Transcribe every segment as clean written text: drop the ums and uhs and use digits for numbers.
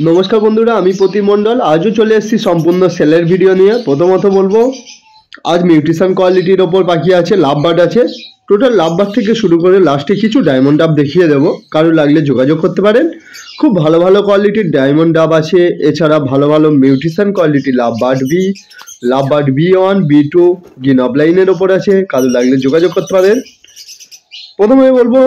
নমস্কার বন্ধুরা, আমি প্রতি মণ্ডল। আজও চলে এসেছি সম্পূর্ণ সেলের ভিডিও নিয়ে। প্রথমত বলবো, আজ মিউটেশন কোয়ালিটির ওপর পাখি আছে, লাভ বার্ড আছে। টোটাল লাভ বার্ড থেকে শুরু করে লাস্টে কিছু ডায়মন্ড ডাব দেখিয়ে দেবো, কারো লাগলে যোগাযোগ করতে পারেন। খুব ভালো ভালো কোয়ালিটির ডায়মন্ড ডাব আছে, এছাড়া ভালো ভালো mutation quality love bird B, love bird B1 B2 green অফলাইনের ওপর আছে, কারো লাগলে যোগাযোগ করতে পারেন। প্রথমে বলবো,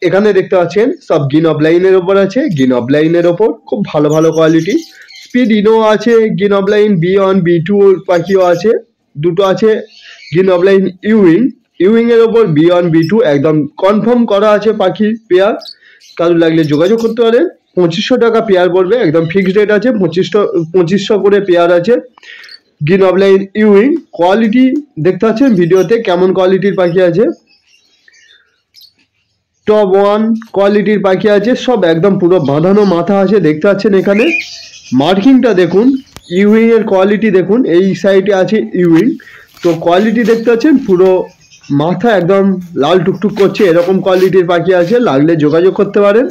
এখানে দেখতে পাচ্ছেন সব গ্রিন অফলাইনের ওপর আছে। গ্রিন অফলাইনের ওপর খুব ভালো ভালো কোয়ালিটি স্পিড ইনো আছে, গ্রিন অফলাইন B1 B2 পাখিও আছে, দুটো আছে। গ্রিন অফলাইন ইউইং এর ওপর B1 B2 একদম কনফার্ম করা আছে পাখির পেয়ার, কারো লাগলে যোগাযোগ করতে পারেন। 2500 টাকা পেয়ার পড়বে, একদম ফিক্সড রেট আছে। 2500 করে পেয়ার আছে। গ্রিন অফলাইন ইউইং কোয়ালিটি দেখতে পাচ্ছেন ভিডিওতে কেমন কোয়ালিটির পাখি আছে। টপ 1 কোয়ালিটির পাখি আছে, সব একদম পুরো বাঁধানো মাথা আছে, দেখতে পাচ্ছেন। এখানে মার্কিংটা দেখুন, ইউইং এর কোয়ালিটি দেখুন। এই সাইডে আছে ইউইং, তো কোয়ালিটি দেখতে পাচ্ছেন পুরো মাথা একদম লাল টুকটুক করছে, এরকম কোয়ালিটির পাখি আছে, লাগলে যোগাযোগ করতে পারেন।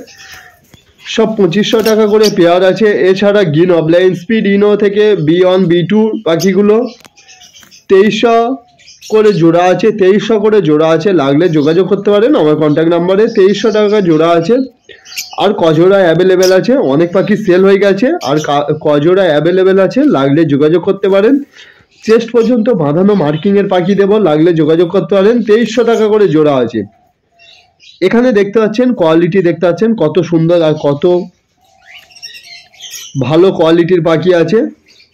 সব 2500 টাকা করে পেয়ার আছে। এছাড়া গ্রিন অফলাইন স্পিড ইনো থেকে B1 B2 পাখিগুলো 2300 করে জোড়া আছে, 2300 করে জোড়া আছে, লাগলে যোগাযোগ করতে পারেন আমার কন্ট্যাক্ট নাম্বারে। 2300 টাকা জোড়া আছে। আর কজোড়া অ্যাভেলেবেল আছে, অনেক পাখি সেল হয়ে গেছে, আর কজোড়া অ্যাভেলেবেল আছে, লাগলে যোগাযোগ করতে পারেন। চেস্ট পর্যন্ত বাঁধানো মার্কিংয়ের পাখি দেব, লাগলে যোগাযোগ করতে পারেন। 2300 টাকা করে জোড়া আছে। এখানে দেখতে পাচ্ছেন কোয়ালিটি, দেখতে পাচ্ছেন কত সুন্দর আর কত ভালো কোয়ালিটির পাখি আছে।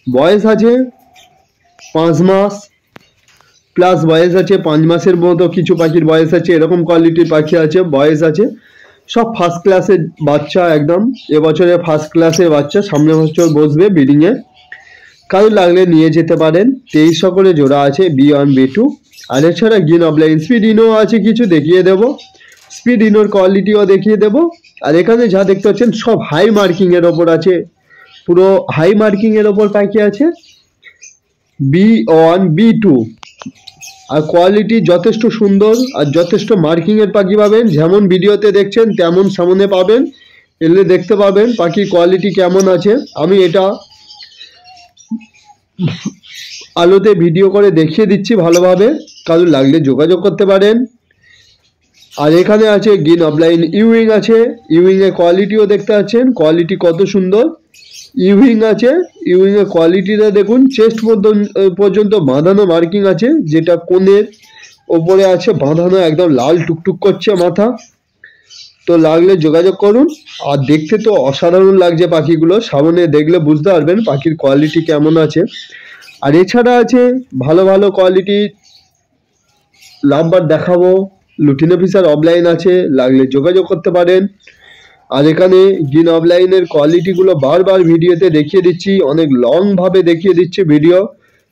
বয়স আছে 5 মাস প্লাস, বয়স আছে 5 মাসের মতো কিছু পাখির বয়স আছে, এরকম কোয়ালিটির পাখি আছে, বয়স আছে। সব ফার্স্ট ক্লাসের বাচ্চা, একদম এবছরে ফার্স্ট ক্লাসের বাচ্চা, সামনের বছর বসবে ব্রিডিংয়ে, কারো লাগলে নিয়ে যেতে পারেন। 2300 করে জোড়া আছে B1 B2। আর এছাড়া গ্রিন অফলাইন স্পিড ইনো আছে, কিছু দেখিয়ে দেব, স্পিড ইনোর কোয়ালিটিও দেখিয়ে দেব। আর এখানে যা দেখতে পাচ্ছেন সব হাই মার্কিংয়ের ওপর আছে, পুরো হাই মার্কিংয়ের ওপর পাখি আছে B1 B2। আর কোয়ালিটি যথেষ্ট সুন্দর আর যথেষ্ট মার্কিংয়ের পাখি পাবেন, যেমন ভিডিওতে দেখছেন তেমন সামনে পাবেন, এলে দেখতে পাবেন পাখির কোয়ালিটি কেমন আছে। আমি এটা আলোতে ভিডিও করে দেখিয়ে দিচ্ছি ভালোভাবে, কারো লাগলে যোগাযোগ করতে পারেন। আর এখানে আছে গ্রিন অফলাইন ইউইং আছে, ইউইংয়ের কোয়ালিটিও দেখতে পাচ্ছেন, কোয়ালিটি কত সুন্দর ইউইং আছে। ইউইংয়ের কোয়ালিটিটা দেখুন, চেস্ট পর্যন্ত বাঁধানো মার্কিং আছে, যেটা কোণের ওপরে আছে বাঁধানো, একদম লাল টুকটুক করছে মাথা, তো লাগলে যোগাযোগ করুন। আর দেখতে তো অসাধারণ লাগছে পাখিগুলো, সামনে দেখলে বুঝতে পারবেন পাখির কোয়ালিটি কেমন আছে। আর এছাড়া আছে ভালো ভালো কোয়ালিটি লাভ বার্ড দেখাবো, লুটিনো ফিশার অফলাইন আছে, লাগলে যোগাযোগ করতে পারেন। আর এখানে গ্রিন অফলাইনের কোয়ালিটিগুলো বারবার ভিডিওতে দেখিয়ে দিচ্ছি, অনেক লংভাবে দেখিয়ে দিচ্ছি ভিডিও,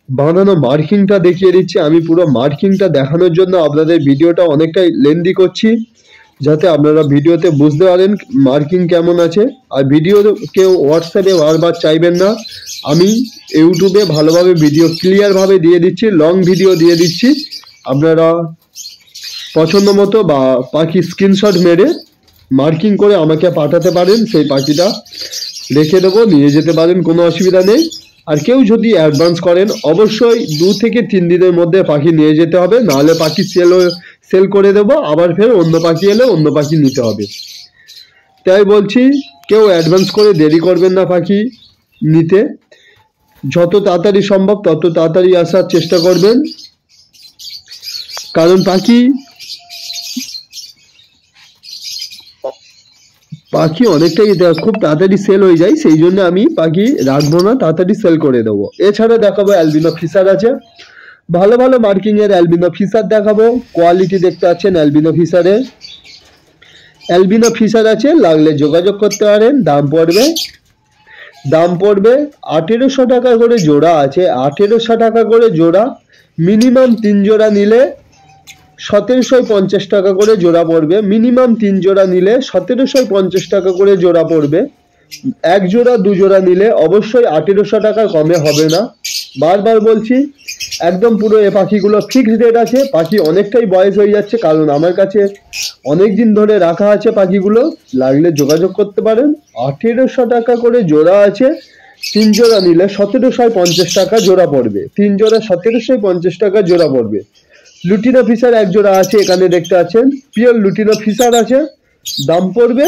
বাঁধানো মার্কিংটা দেখিয়ে দিচ্ছি। আমি পুরো মার্কিংটা দেখানোর জন্য আপনাদের ভিডিওটা অনেকটাই লেন্দি করছি, যাতে আপনারা ভিডিওতে বুঝতে পারেন মার্কিং কেমন আছে। আর ভিডিও কেউ হোয়াটসঅ্যাপে বারবার চাইবেন না, আমি ইউটিউবে ভালোভাবে ভিডিও ক্লিয়ারভাবে দিয়ে দিচ্ছি, লং ভিডিও দিয়ে দিচ্ছি। আপনারা পছন্দ মতো বা পাখি স্ক্রিনশট মেরে মার্কিং করে আমাকে পাঠাতে পারেন, সেই পাখিটা রেখে দেবো, নিয়ে যেতে পারেন, কোনো অসুবিধা নেই। আর কেউ যদি অ্যাডভান্স করেন অবশ্যই 2 থেকে 3 দিনের মধ্যে পাখি নিয়ে যেতে হবে, নাহলে পাখি সেল করে দেবো, আবার ফের অন্য পাখি এলে অন্য পাখি নিতে হবে। তাই বলছি কেউ অ্যাডভান্স করে দেরি করবেন না পাখি নিতে, যত তাড়াতাড়ি সম্ভব তত তাড়াতাড়ি আসার চেষ্টা করবেন, কারণ পাখি অনেকটাই খুব তাড়াতাড়ি সেল হয়ে যায়, সেই জন্য আমি পাখি রাখবো না, তাড়াতাড়ি সেল করে দেবো। এছাড়া দেখাবো অ্যালবিনো ফিশার আছে, ভালো ভালো মার্কিংয়ের অ্যালবিনো ফিশার দেখাবো। কোয়ালিটি দেখতে পাচ্ছেন অ্যালবিনো ফিশার আছে, লাগলে যোগাযোগ করতে পারেন। দাম পড়বে 1800 টাকা করে জোড়া আছে, 1800 টাকা করে জোড়া। মিনিমাম 3 জোড়া নিলে 1750 টাকা করে জোড়া পড়বে, মিনিমাম 3 জোড়া নিলে 1750 টাকা করে জোড়া পড়বে। এক জোড়া দু জোড়া নিলে অবশ্যই 1800 টাকা কমে হবে না। বারবার বলছি, একদম পুরো এ পাখিগুলো ফিক্সড রেট আছে। পাখি অনেকটাই বয়স হয়ে যাচ্ছে, কারণ আমার কাছে অনেক দিন ধরে রাখা আছে পাখিগুলো। লাগলে যোগাযোগ করতে পারেন। 1800 টাকা করে জোড়া আছে। 3 জোড়া নিলে 1750 টাকা জোড়া পড়বে। 3 জোড়া 1750 টাকা জোড়া পড়বে। লুটিনো ফিশার এক জোড়া আছে, এখানে দেখতে পাচ্ছেন পিওর লুটিনো ফিশার আছে। দাম পড়বে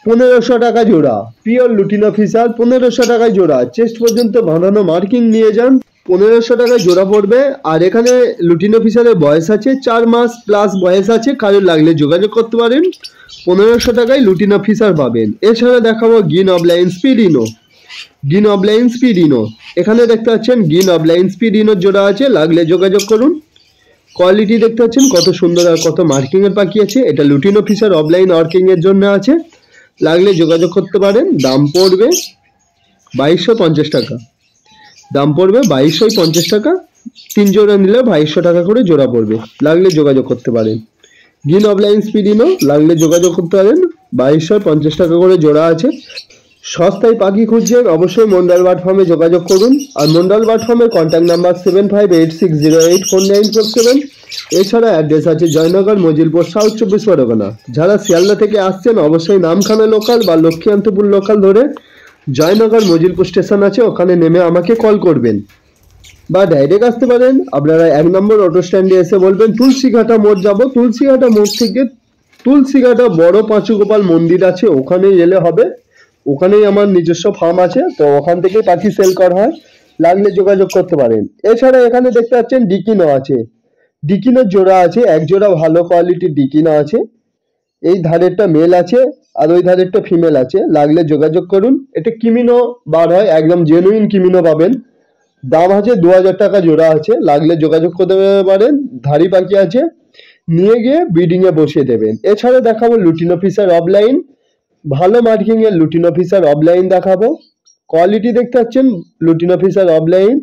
1500 টাকা জোড়া। পিওর লুটিনো ফিশার 1500 টাকায় জোড়া। চেস্ট পর্যন্ত বাঁধানো মার্কিং নিয়ে যান, 1500 টাকায় জোড়া পড়বে। আর এখানে লুটিনো ফিশারের বয়স আছে 4 মাস প্লাস বয়স আছে। কারোর লাগলে যোগাযোগ করতে পারেন। 1500 টাকায় লুটিনো ফিশার পাবেন। এছাড়া দেখাবো গিন অফলাইন স্পিডিনো। গিন অফলাইন স্পিডিনো এখানে দেখতে পাচ্ছেন গিন অফলাইন স্পিডিনোর জোড়া আছে। লাগলে যোগাযোগ করুন। কোয়ালিটি দেখতে পাচ্ছেন কত সুন্দর আর কত মার্কিং এর পাখি আছে। এটা লুটিনো ফিশার অফলাইন ওয়ার্কিং এর জন্য আছে। লাগলে যোগাযোগ করতে পারেন। দাম পড়বে 2250 টাকা। দাম পড়বে 2250 টাকা। 3 জোড়া নিলে 2200 টাকা করে জোড়া পড়বে। লাগলে যোগাযোগ করতে পারেন। গিন অফলাইন স্পিডিনো লাগলে যোগাযোগ করতে পারেন। 2250 টাকা করে জোড়া আছে। সস্তায় পাখি খুঁজছেন অবশ্যই মন্ডল বার্ড ফার্মে যোগাযোগ করুন। আর মন্ডল বার্ড ফার্মের কন্ট্যাক্ট নাম্বার 7586084947। এছাড়া অ্যাড্রেস আছে জয়নগর মজিলপুর, সাউথ 24 পরগনা। যারা শিয়ালদা থেকে আসছেন অবশ্যই নামখানা লোকাল বা লক্ষ্মীকান্তপুর লোকাল ধরে জয়নগর মজিলপুর স্টেশন আছে, ওখানে নেমে আমাকে কল করবেন বা ডাইরেক্ট আসতে পারেন। আপনারা 1 নম্বর অটো স্ট্যান্ডে এসে বলবেন তুলসীঘাটা মোড় যাব। তুলসীঘাটা মোড় থেকে তুলসীঘাটা বড় পাঁচুগোপাল মন্দির আছে, ওখানেই এলে হবে। ওখানেই আমার নিজস্ব ফার্ম আছে, তো ওখান থেকেই পাখি সেল করা হয়। লাগলে যোগাযোগ করতে পারেন। এছাড়া এখানে দেখতে পাচ্ছেন ডিকিনো আছে। ডিকিনোর জোড়া আছে, এক জোড়া ভালো কোয়ালিটির ডিকিনো আছে। এই ধারেরটা মেল আছে আর ওই ধারেরটা ফিমেল আছে। লাগলে যোগাযোগ করুন। এটা কিমিনো বার হয়, একদম জেনুইন কিমিনো পাবেন। দাম আছে 2000 টাকা জোড়া আছে। লাগলে যোগাযোগ করতে পারেন। ধাড়ি পাখি আছে, নিয়ে গিয়ে ব্রিডিং এ বসিয়ে দেবেন। এছাড়া দেখাবো লুটিনো ফিশার অফলাইন, ভালো মার্কিং এর লুটিনো ফিশার অফলাইন দেখাবো। কোয়ালিটি দেখতে পাচ্ছেন লুটিনো ফিশার অফলাইন।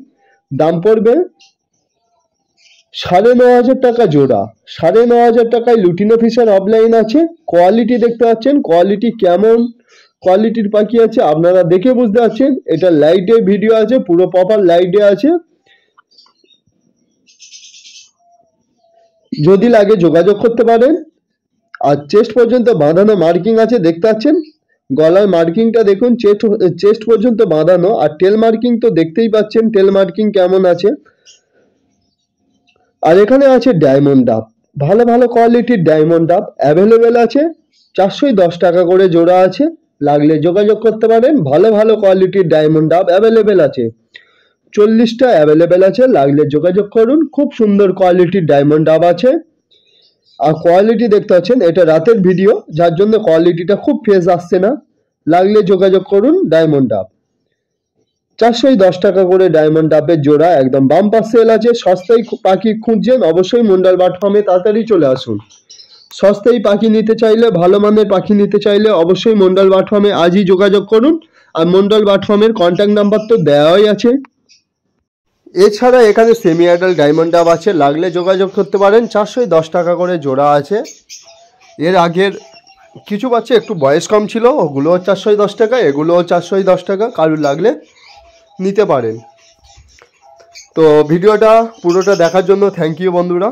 দাম পড়বে 9500 টাকা জোড়া। 9500 টাকায় লুটিনো ফিশার অফলাইন আছে। কোয়ালিটি দেখতে পাচ্ছেন, কোয়ালিটি কেমন কোয়ালিটির পাখি আছে আপনারা দেখে বুঝতে পারছেন। এটা লাইটে ভিডিও আছে, পুরো প্রপার লাইটে আছে। যদি লাগে যোগাযোগ করতে পারেন। আর চেস্ট পর্যন্ত বাঁধানো মার্কিং আছে, দেখতে পাচ্ছেন গলার মার্কিংটা দেখুন, চেস্ট পর্যন্ত বাঁধানো। আর টেল মার্কিং তো দেখতেই পাচ্ছেন টেল মার্কিং কেমন আছে। আর এখানে আছে ডায়মন্ড ডাব, ভালো ভালো কোয়ালিটির ডায়মন্ড ডাব অ্যাভেলেবেল আছে। 410 টাকা করে জোড়া আছে। লাগলে যোগাযোগ করতে পারেন। ভালো ভালো কোয়ালিটির ডায়মন্ড ডাব অ্যাভেলেবেল আছে, 40টা অ্যাভেলেবেল আছে। লাগলে যোগাযোগ করুন। খুব সুন্দর কোয়ালিটির ডায়মন্ড ডাব আছে। আর কোয়ালিটি দেখতে পাচ্ছেন, এটা রাতের ভিডিও যার জন্য কোয়ালিটিটা খুব ফ্রেশ আসছে না। লাগলে যোগাযোগ করুন। ডায়মন্ড ডাব 410 টাকা করে ডায়মন্ড ডাবের জোড়া, একদম বাম্পার সেল আছে। সস্তায় পাখি খুঁজছেন অবশ্যই মন্ডল বার্ড ফার্মে তাড়াতাড়ি চলে আসুন। সস্তায় পাখি নিতে চাইলে, ভালো মানের পাখি নিতে চাইলে অবশ্যই মন্ডল বার্ড ফার্মে আজই যোগাযোগ করুন। আর মন্ডল বার্ড ফার্মের কন্ট্যাক্ট নাম্বার তো দেওয়াই আছে। এছাড়া এখানে সেমি অ্যাডাল্ট ডায়মন্ড ডাব আছে। লাগলে যোগাযোগ করতে পারেন। 410 টাকা করে জোড়া আছে। এর আগের কিছু বাচ্চা একটু বয়স কম ছিল, ওগুলোও 410 টাকা, এগুলোও 410 টাকা। কারুর লাগলে নিতে পারেন। তো ভিডিওটা পুরোটা দেখার জন্য থ্যাংক ইউ বন্ধুরা।